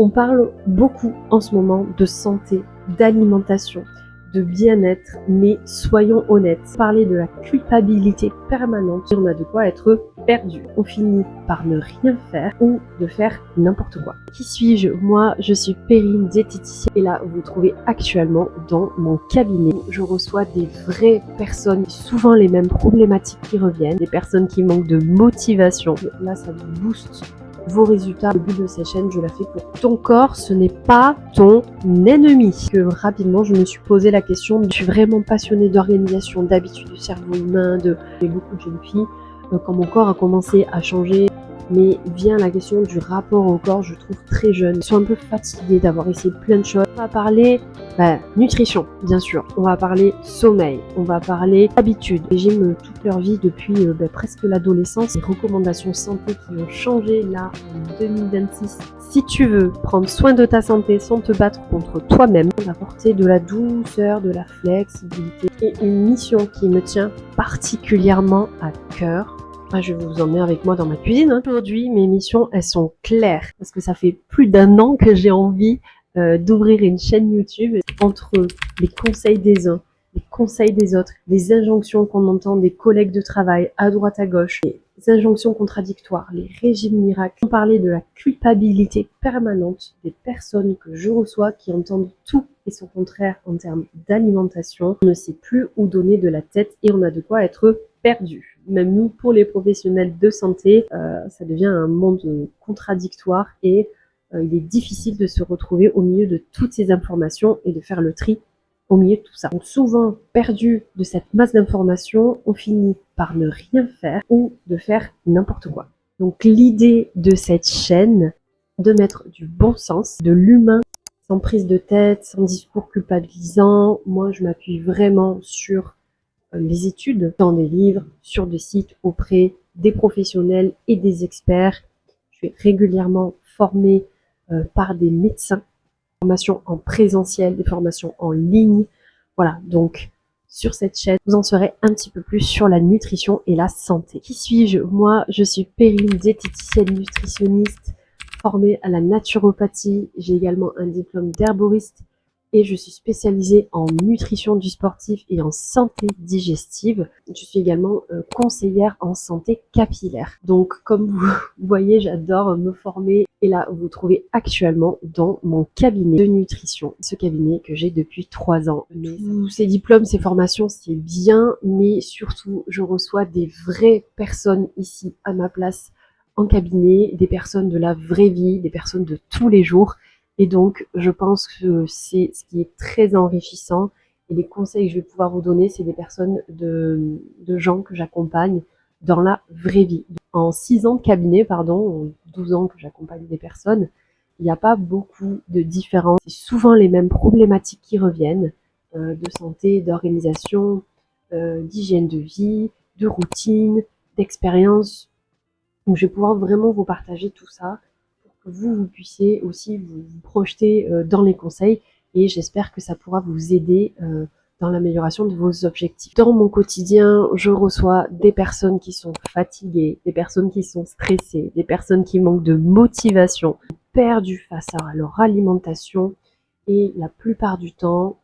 On parle beaucoup en ce moment de santé, d'alimentation, de bien-être, mais soyons honnêtes, parler de la culpabilité permanente, on a de quoi être perdu. On finit par ne rien faire ou de faire n'importe quoi. Qui suis-je? Moi, je suis Perrine, diététicienne, et là, vous trouvez actuellement dans mon cabinet. Je reçois des vraies personnes, souvent les mêmes problématiques qui reviennent, des personnes qui manquent de motivation. Là, ça vous booste vos résultats. Le but de cette chaîne, je la fais pour ton corps, ce n'est pas ton ennemi. Que rapidement, je me suis posé la question, je suis vraiment passionnée d'organisation, d'habitude du cerveau humain, beaucoup de jeunes filles, quand mon corps a commencé à changer, mais vient la question du rapport au corps, je trouve très jeune. Ils sont un peu fatigués d'avoir essayé plein de choses. On va parler nutrition, bien sûr. On va parler sommeil. On va parler habitude. Régime toute leur vie depuis presque l'adolescence. Les recommandations santé qui ont changé là en 2026. Si tu veux prendre soin de ta santé sans te battre contre toi-même, apporter de la douceur, de la flexibilité et une mission qui me tient particulièrement à cœur. Je vais vous emmener avec moi dans ma cuisine. Aujourd'hui, mes missions, elles sont claires parce que ça fait plus d'1 an que j'ai envie d'ouvrir une chaîne YouTube. Entre les conseils des uns, les conseils des autres, les injonctions qu'on entend des collègues de travail à droite à gauche, les injonctions contradictoires, les régimes miracles. On parlait de la culpabilité permanente des personnes que je reçois qui entendent tout et son contraire en termes d'alimentation. On ne sait plus où donner de la tête et on a de quoi être perdu. Même nous, pour les professionnels de santé, ça devient un monde contradictoire et il est difficile de se retrouver au milieu de toutes ces informations et de faire le tri au milieu de tout ça. Donc souvent, perdu de cette masse d'informations, on finit par ne rien faire ou de faire n'importe quoi. Donc l'idée de cette chaîne, de mettre du bon sens, de l'humain, sans prise de tête, sans discours culpabilisant. Moi, je m'appuie vraiment sur les études, dans des livres, sur des sites auprès des professionnels et des experts. Je suis régulièrement formée par des médecins, des formations en présentiel, des formations en ligne. Voilà, donc sur cette chaîne, vous en saurez un petit peu plus sur la nutrition et la santé. Qui suis-je? Moi, je suis Perrine, diététicienne nutritionniste, formée à la naturopathie. J'ai également un diplôme d'herboriste et je suis spécialisée en nutrition du sportif et en santé digestive. Je suis également conseillère en santé capillaire. Donc, comme vous voyez, j'adore me former. Et là, vous trouvez actuellement dans mon cabinet de nutrition, ce cabinet que j'ai depuis 3 ans. Tous ces diplômes, ces formations, c'est bien, mais surtout, je reçois des vraies personnes ici à ma place en cabinet, des personnes de la vraie vie, des personnes de tous les jours. Et donc, je pense que c'est ce qui est très enrichissant. Et les conseils que je vais pouvoir vous donner, c'est des personnes de gens que j'accompagne dans la vraie vie. En 6 ans de cabinet, en 12 ans que j'accompagne des personnes, il n'y a pas beaucoup de différences. C'est souvent les mêmes problématiques qui reviennent, de santé, d'organisation, d'hygiène de vie, de routine, d'expérience. Donc, je vais pouvoir vraiment vous partager tout ça que vous puissiez aussi vous projeter dans les conseils et j'espère que ça pourra vous aider dans l'amélioration de vos objectifs. Dans mon quotidien, je reçois des personnes qui sont fatiguées, des personnes qui sont stressées, des personnes qui manquent de motivation, perdues face à leur alimentation et la plupart du temps,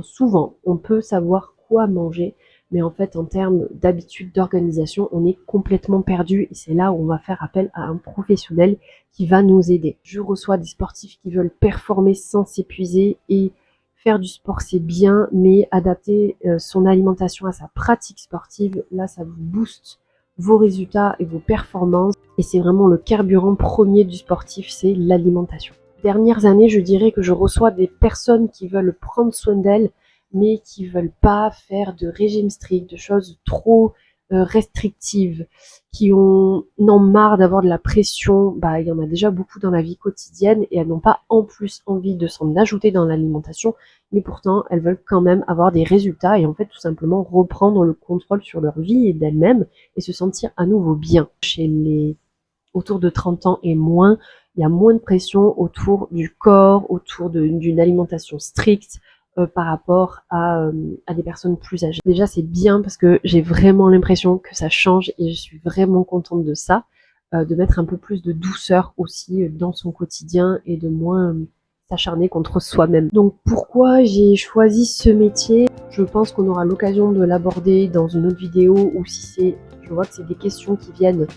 souvent, on peut savoir quoi manger, mais en fait, en termes d'habitude, d'organisation, on est complètement perdu et c'est là où on va faire appel à un professionnel qui va nous aider. Je reçois des sportifs qui veulent performer sans s'épuiser et faire du sport, c'est bien, mais adapter son alimentation à sa pratique sportive, là, ça vous booste vos résultats et vos performances et c'est vraiment le carburant premier du sportif, c'est l'alimentation. Dernières années, je dirais que je reçois des personnes qui veulent prendre soin d'elles, mais qui veulent pas faire de régime strict, de choses trop restrictives, qui en ont marre d'avoir de la pression. Il y en a déjà beaucoup dans la vie quotidienne et elles n'ont pas en plus envie de s'en ajouter dans l'alimentation, mais pourtant elles veulent quand même avoir des résultats et en fait tout simplement reprendre le contrôle sur leur vie et d'elles-mêmes et se sentir à nouveau bien. Chez les autour de 30 ans et moins, il y a moins de pression autour du corps, autour d'une alimentation stricte par rapport à des personnes plus âgées. Déjà, c'est bien parce que j'ai vraiment l'impression que ça change et je suis vraiment contente de ça. de mettre un peu plus de douceur aussi dans son quotidien et de moins s'acharner contre soi-même. Donc pourquoi j'ai choisi ce métier? Je pense qu'on aura l'occasion de l'aborder dans une autre vidéo, ou si c'est, je vois que c'est des questions qui viennent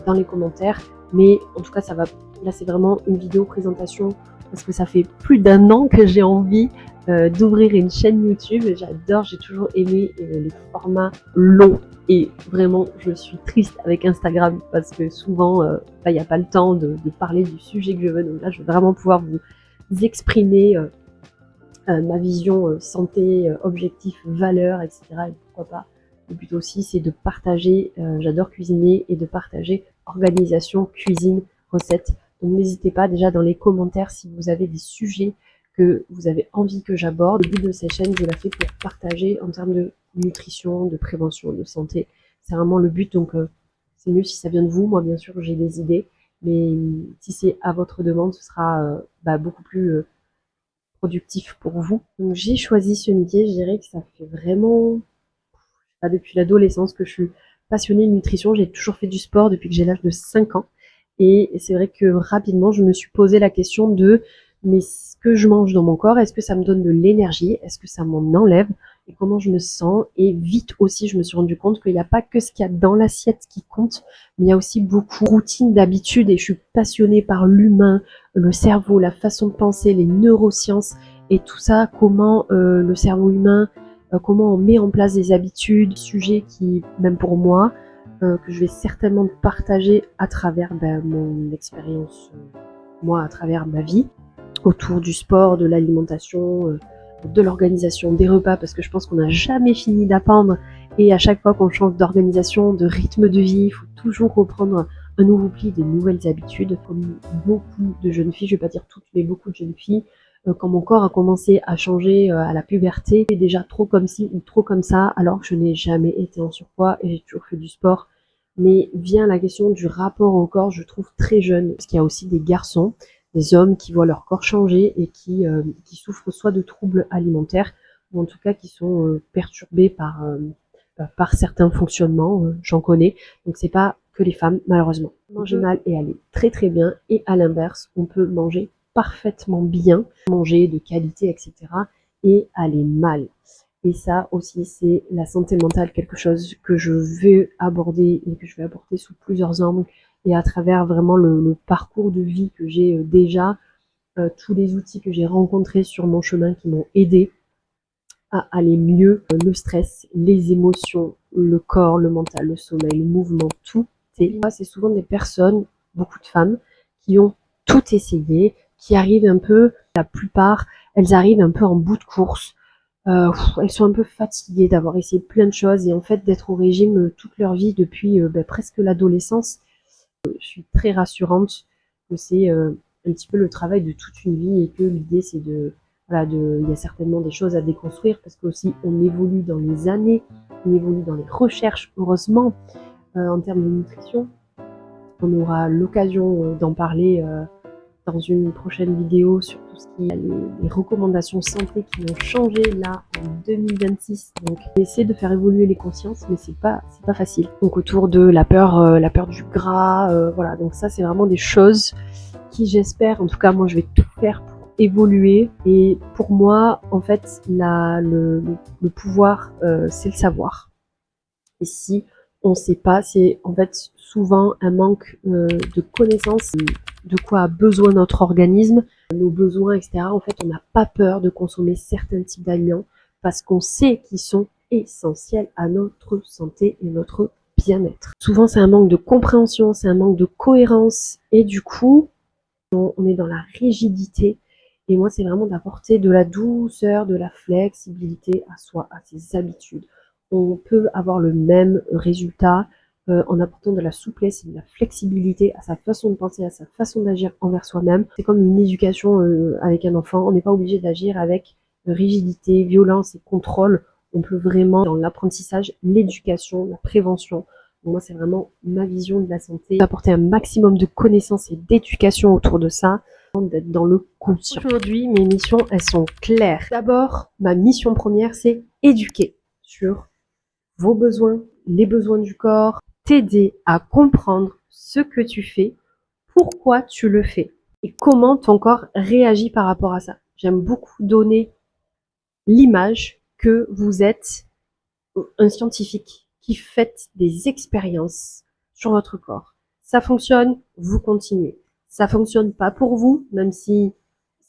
dans les commentaires, mais en tout cas ça va, là c'est vraiment une vidéo présentation parce que ça fait plus d'1 an que j'ai envie d'ouvrir une chaîne YouTube. J'adore, j'ai toujours aimé les formats longs, et vraiment je suis triste avec Instagram parce que souvent il n'y a pas le temps de parler du sujet que je veux. Donc là je veux vraiment pouvoir vous exprimer ma vision santé, objectif, valeurs, etc. Et pourquoi pas. Le but aussi c'est de partager, j'adore cuisiner, et de partager organisation, cuisine, recettes. Donc n'hésitez pas déjà dans les commentaires si vous avez des sujets que vous avez envie que j'aborde. Le but de cette chaîne, je la fais pour partager en termes de nutrition, de prévention, de santé. C'est vraiment le but, donc c'est mieux si ça vient de vous. Moi bien sûr j'ai des idées, mais si c'est à votre demande, ce sera beaucoup plus productif pour vous. Donc j'ai choisi ce métier, je dirais que ça fait vraiment depuis l'adolescence que je suis passionnée de nutrition. J'ai toujours fait du sport depuis que j'ai l'âge de 5 ans. Et c'est vrai que rapidement, je me suis posé la question de, mais ce que je mange dans mon corps, est-ce que ça me donne de l'énergie? Est-ce que ça m'en enlève? Et comment je me sens? Et vite aussi, je me suis rendu compte qu'il n'y a pas que ce qu'il y a dans l'assiette qui compte, mais il y a aussi beaucoup de routines, d'habitudes. Et je suis passionnée par l'humain, le cerveau, la façon de penser, les neurosciences et tout ça, comment le cerveau humain, comment on met en place des habitudes, sujets qui, même pour moi, que je vais certainement partager à travers mon expérience, moi, à travers ma vie, autour du sport, de l'alimentation, de l'organisation des repas, parce que je pense qu'on n'a jamais fini d'apprendre, et à chaque fois qu'on change d'organisation, de rythme de vie, il faut toujours reprendre un nouveau pli, des nouvelles habitudes, comme beaucoup de jeunes filles, je ne vais pas dire toutes, mais beaucoup de jeunes filles, quand mon corps a commencé à changer à la puberté, et déjà trop comme ci ou trop comme ça, alors que je n'ai jamais été en surpoids et j'ai toujours fait du sport. Mais vient la question du rapport au corps, je trouve très jeune, parce qu'il y a aussi des garçons, des hommes qui voient leur corps changer et qui souffrent soit de troubles alimentaires, ou en tout cas qui sont perturbés par certains fonctionnements, j'en connais. Donc c'est pas que les femmes, malheureusement. Manger mal et aller très très bien, et à l'inverse, on peut manger parfaitement bien, manger de qualité, etc. et aller mal. Et ça aussi, c'est la santé mentale, quelque chose que je veux aborder et que je vais aborder sous plusieurs angles, et à travers vraiment le parcours de vie que j'ai déjà, tous les outils que j'ai rencontrés sur mon chemin qui m'ont aidé à aller mieux, le stress, les émotions, le corps, le mental, le sommeil, le mouvement, tout. C'est souvent des personnes, beaucoup de femmes, qui ont tout essayé, qui arrivent un peu, la plupart, elles arrivent un peu en bout de course. Elles sont un peu fatiguées d'avoir essayé plein de choses, et en fait d'être au régime toute leur vie depuis presque l'adolescence. Je suis très rassurante que c'est un petit peu le travail de toute une vie, et que l'idée c'est il y a certainement des choses à déconstruire, parce qu'aussi on évolue dans les années, on évolue dans les recherches, heureusement, en termes de nutrition. On aura l'occasion d'en parler dans une prochaine vidéo sur tout ce qui est les recommandations santé qui vont changer là en 2026. Donc on essaie de faire évoluer les consciences, mais c'est pas facile. Donc autour de la peur du gras, voilà. Donc ça c'est vraiment des choses qui, j'espère, en tout cas moi je vais tout faire pour évoluer. Et pour moi en fait le pouvoir c'est le savoir. Et si on ne sait pas, c'est en fait souvent un manque de connaissances, de quoi a besoin notre organisme, nos besoins, etc. En fait, on n'a pas peur de consommer certains types d'aliments parce qu'on sait qu'ils sont essentiels à notre santé et notre bien-être. Souvent, c'est un manque de compréhension, c'est un manque de cohérence, et du coup, on est dans la rigidité. Et moi, c'est vraiment d'apporter de la douceur, de la flexibilité à soi, à ses habitudes. On peut avoir le même résultat en apportant de la souplesse et de la flexibilité à sa façon de penser, à sa façon d'agir envers soi-même. C'est comme une éducation avec un enfant. On n'est pas obligé d'agir avec rigidité, violence et contrôle. On peut vraiment, dans l'apprentissage, l'éducation, la prévention. Donc moi, c'est vraiment ma vision de la santé, d'apporter un maximum de connaissances et d'éducation autour de ça, d'être dans le conscient. Aujourd'hui, mes missions, elles sont claires. D'abord, ma mission première, c'est éduquer sur vos besoins, les besoins du corps, t'aider à comprendre ce que tu fais, pourquoi tu le fais et comment ton corps réagit par rapport à ça. J'aime beaucoup donner l'image que vous êtes un scientifique qui fait des expériences sur votre corps. Ça fonctionne, vous continuez. Ça fonctionne pas pour vous, même si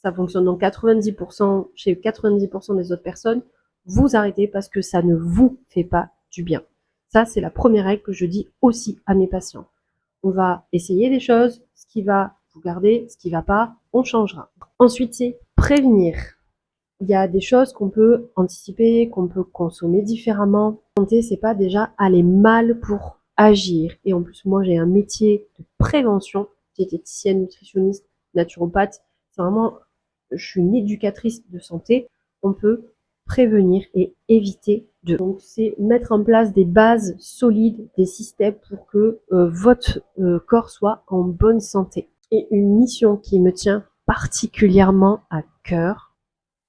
ça fonctionne dans 90%, chez 90% des autres personnes, vous arrêtez parce que ça ne vous fait pas du bien. Ça, c'est la première règle que je dis aussi à mes patients. On va essayer des choses, ce qui va, vous gardez, ce qui va pas, on changera. Ensuite, c'est prévenir. Il y a des choses qu'on peut anticiper, qu'on peut consommer différemment. La santé, c'est pas déjà aller mal pour agir. Et en plus, moi, j'ai un métier de prévention, diététicienne, nutritionniste, naturopathe. C'est vraiment, je suis une éducatrice de santé. On peut prévenir et éviter de. Donc, c'est mettre en place des bases solides, des systèmes pour que votre corps soit en bonne santé. Et une mission qui me tient particulièrement à cœur,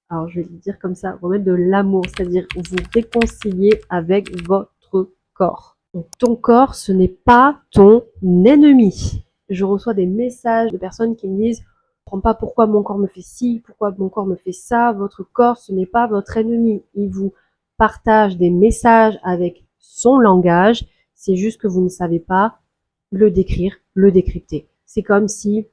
alors je vais le dire comme ça, remettre de l'amour, c'est-à-dire vous réconcilier avec votre corps. Donc ton corps, ce n'est pas ton ennemi. Je reçois des messages de personnes qui me disent, je ne comprends pas pourquoi mon corps me fait ci, pourquoi mon corps me fait ça. Votre corps, ce n'est pas votre ennemi. Il vous partage des messages avec son langage. C'est juste que vous ne savez pas le décrire, le décrypter. C'est comme si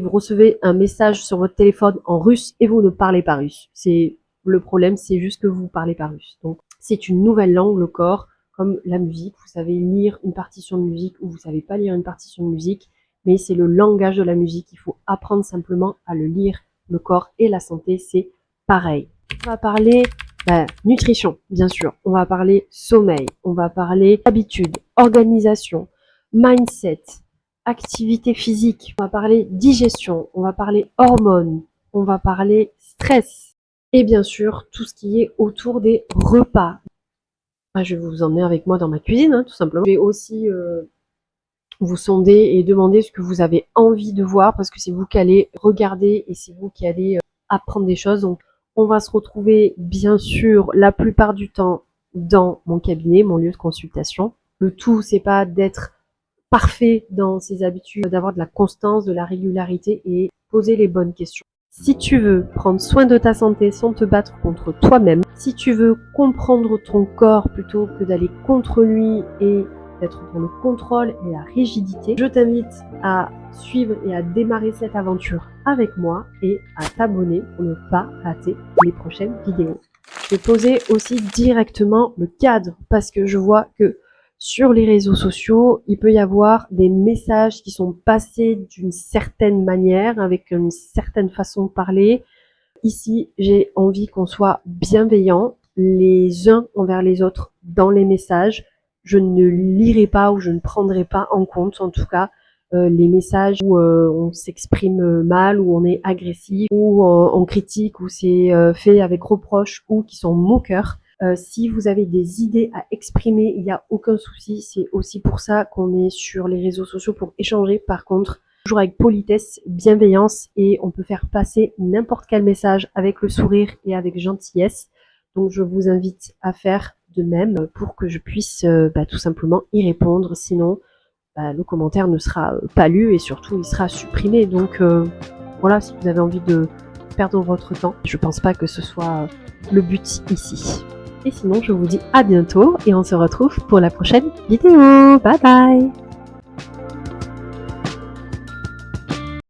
vous recevez un message sur votre téléphone en russe et vous ne parlez pas russe. C'est le problème, c'est juste que vous parlez pas russe. Donc, c'est une nouvelle langue, le corps, comme la musique. Vous savez lire une partition de musique ou vous savez pas lire une partition de musique, mais c'est le langage de la musique. Il faut apprendre simplement à le lire. Le corps et la santé, c'est pareil. On va parler nutrition, bien sûr. On va parler sommeil. On va parler habitude, organisation, mindset, activité physique, on va parler digestion, on va parler hormones, on va parler stress et bien sûr tout ce qui est autour des repas. Je vais vous emmener avec moi dans ma cuisine, tout simplement. Je vais aussi vous sonder et demander ce que vous avez envie de voir parce que c'est vous qui allez regarder et c'est vous qui allez apprendre des choses. Donc on va se retrouver bien sûr la plupart du temps dans mon cabinet, mon lieu de consultation. Le tout, c'est pas d'être parfait dans ses habitudes, d'avoir de la constance, de la régularité et poser les bonnes questions. Si tu veux prendre soin de ta santé sans te battre contre toi-même, si tu veux comprendre ton corps plutôt que d'aller contre lui et d'être dans le contrôle et la rigidité, je t'invite à suivre et à démarrer cette aventure avec moi et à t'abonner pour ne pas rater les prochaines vidéos. Je vais poser aussi directement le cadre parce que je vois que sur les réseaux sociaux, il peut y avoir des messages qui sont passés d'une certaine manière, avec une certaine façon de parler. Ici, j'ai envie qu'on soit bienveillants les uns envers les autres dans les messages. Je ne lirai pas ou je ne prendrai pas en compte, en tout cas, les messages où on s'exprime mal, où on est agressif, où on critique, où c'est fait avec reproche ou qui sont moqueurs. Si vous avez des idées à exprimer, il n'y a aucun souci. C'est aussi pour ça qu'on est sur les réseaux sociaux pour échanger. Par contre, toujours avec politesse, bienveillance et on peut faire passer n'importe quel message avec le sourire et avec gentillesse. Donc je vous invite à faire de même pour que je puisse tout simplement y répondre. Sinon, le commentaire ne sera pas lu et surtout il sera supprimé. Donc voilà, si vous avez envie de perdre votre temps, je pense pas que ce soit le but ici. Et sinon, je vous dis à bientôt et on se retrouve pour la prochaine vidéo. Bye bye!